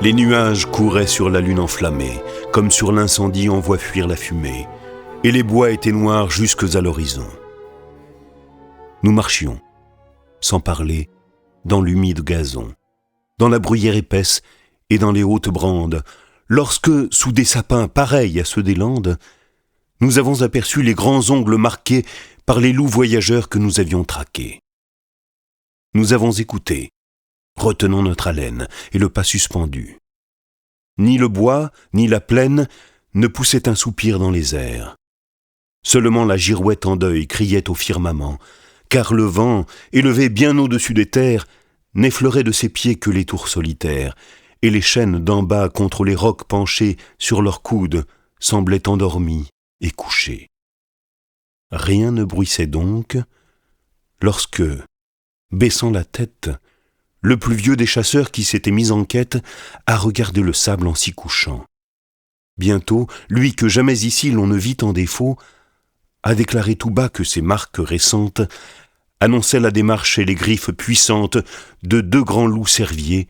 Les nuages couraient sur la lune enflammée, comme sur l'incendie on voit fuir la fumée, et les bois étaient noirs jusques à l'horizon. Nous marchions, sans parler, dans l'humide gazon, dans la bruyère épaisse et dans les hautes brandes, lorsque, sous des sapins pareils à ceux des Landes, nous avons aperçu les grands ongles marqués par les loups voyageurs que nous avions traqués. Nous avons écouté, retenant notre haleine et le pas suspendu. Ni le bois, ni la plaine ne poussaient un soupir dans les airs. Seulement la girouette en deuil criait au firmament, car le vent, élevé bien au-dessus des terres, n'effleurait de ses pieds que les tours solitaires, et les chênes d'en bas contre les rocs penchés sur leurs coudes semblaient endormis et couchés. Rien ne bruissait donc, lorsque, baissant la tête, le plus vieux des chasseurs qui s'était mis en quête a regardé le sable en s'y couchant. Bientôt, lui que jamais ici l'on ne vit en défaut, a déclaré tout bas que ces marques récentes annonçaient la démarche et les griffes puissantes de 2 grands loups cerviers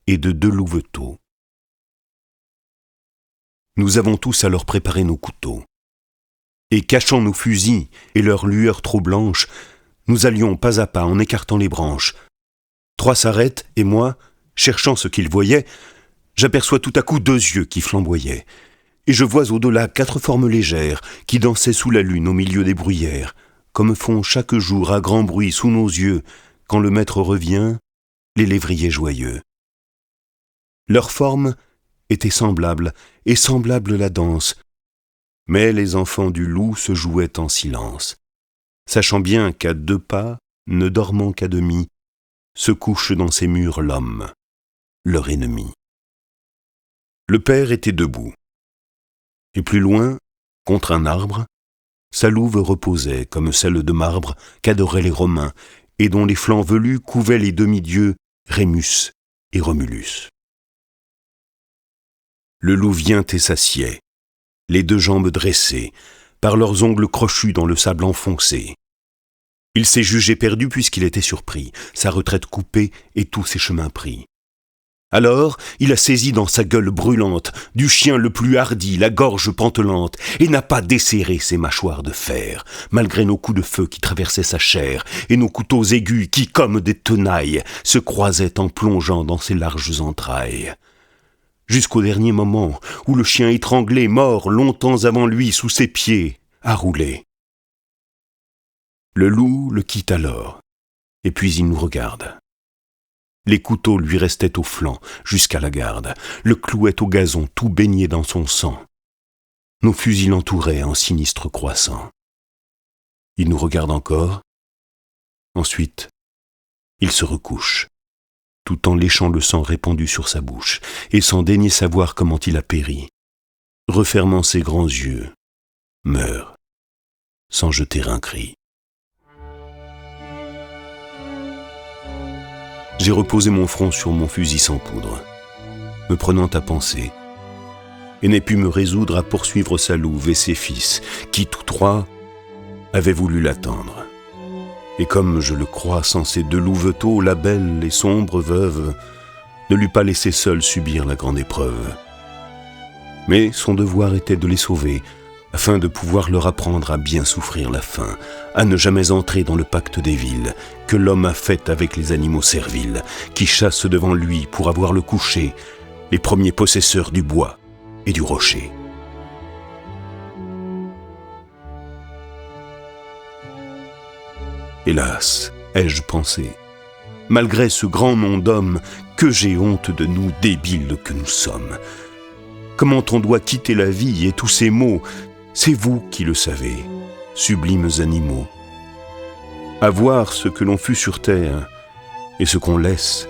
et de 2 louveteaux. Nous avons tous alors préparé nos couteaux. Et cachant nos fusils et leurs lueurs trop blanches, nous allions pas à pas en écartant les branches. 3 s'arrêtent et moi, cherchant ce qu'ils voyaient, j'aperçois tout à coup 2 yeux qui flamboyaient. Et je vois au-delà 4 formes légères qui dansaient sous la lune au milieu des bruyères, comme font chaque jour à grand bruit sous nos yeux, quand le maître revient, les lévriers joyeux. Leurs formes étaient semblables, et semblable la danse, mais les enfants du loup se jouaient en silence, sachant bien qu'à 2 pas, ne dormant qu'à demi, se couche dans ses murs l'homme, leur ennemi. Le père était debout, et plus loin, contre un arbre, sa louve reposait comme celle de marbre qu'adoraient les Romains et dont les flancs velus couvaient les demi-dieux Rémus et Romulus. Le loup vient et s'assied, les 2 jambes dressées, par leurs ongles crochus dans le sable enfoncé. Il s'est jugé perdu puisqu'il était surpris, sa retraite coupée et tous ses chemins pris. Alors, il a saisi dans sa gueule brûlante du chien le plus hardi la gorge pantelante et n'a pas desserré ses mâchoires de fer, malgré nos coups de feu qui traversaient sa chair et nos couteaux aigus qui, comme des tenailles, se croisaient en plongeant dans ses larges entrailles. Jusqu'au dernier moment où le chien étranglé, mort longtemps avant lui sous ses pieds, a roulé. Le loup le quitte alors, et puis il nous regarde. Les couteaux lui restaient au flanc, jusqu'à la garde, le clouaient au gazon tout baigné dans son sang. Nos fusils l'entouraient en sinistre croissant. Il nous regarde encore, ensuite il se recouche, tout en léchant le sang répandu sur sa bouche, et sans daigner savoir comment il a péri, refermant ses grands yeux, meurt, sans jeter un cri. J'ai reposé mon front sur mon fusil sans poudre, me prenant à penser, et n'ai pu me résoudre à poursuivre sa louve et ses fils, qui tous 3 avaient voulu l'attendre. Et comme je le crois, sans ces 2 louveteaux, la belle et sombre veuve ne l'eût pas laissé seule subir la grande épreuve. Mais son devoir était de les sauver, afin de pouvoir leur apprendre à bien souffrir la faim, à ne jamais entrer dans le pacte des villes que l'homme a fait avec les animaux serviles, qui chassent devant lui pour avoir le coucher, les premiers possesseurs du bois et du rocher. Hélas, ai-je pensé, malgré ce grand nom d'homme, que j'ai honte de nous débiles que nous sommes. Comment on doit quitter la vie et tous ces maux, c'est vous qui le savez, sublimes animaux. À voir ce que l'on fut sur terre et ce qu'on laisse,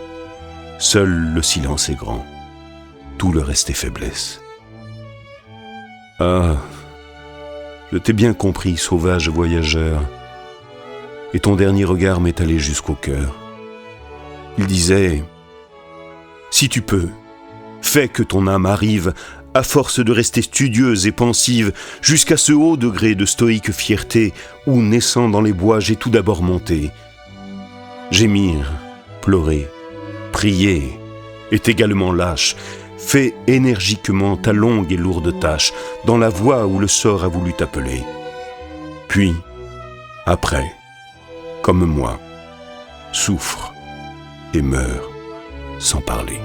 seul le silence est grand, tout le reste est faiblesse. Ah, je t'ai bien compris, sauvage voyageur, et ton dernier regard m'est allé jusqu'au cœur. Il disait « Si tu peux, fais que ton âme arrive à force de rester studieuse et pensive, jusqu'à ce haut degré de stoïque fierté où, naissant dans les bois, j'ai tout d'abord monté. Gémir, pleurer, prier est également lâche. Fais énergiquement ta longue et lourde tâche dans la voie où le sort a voulu t'appeler. Puis, après, comme moi, souffre et meurs sans parler.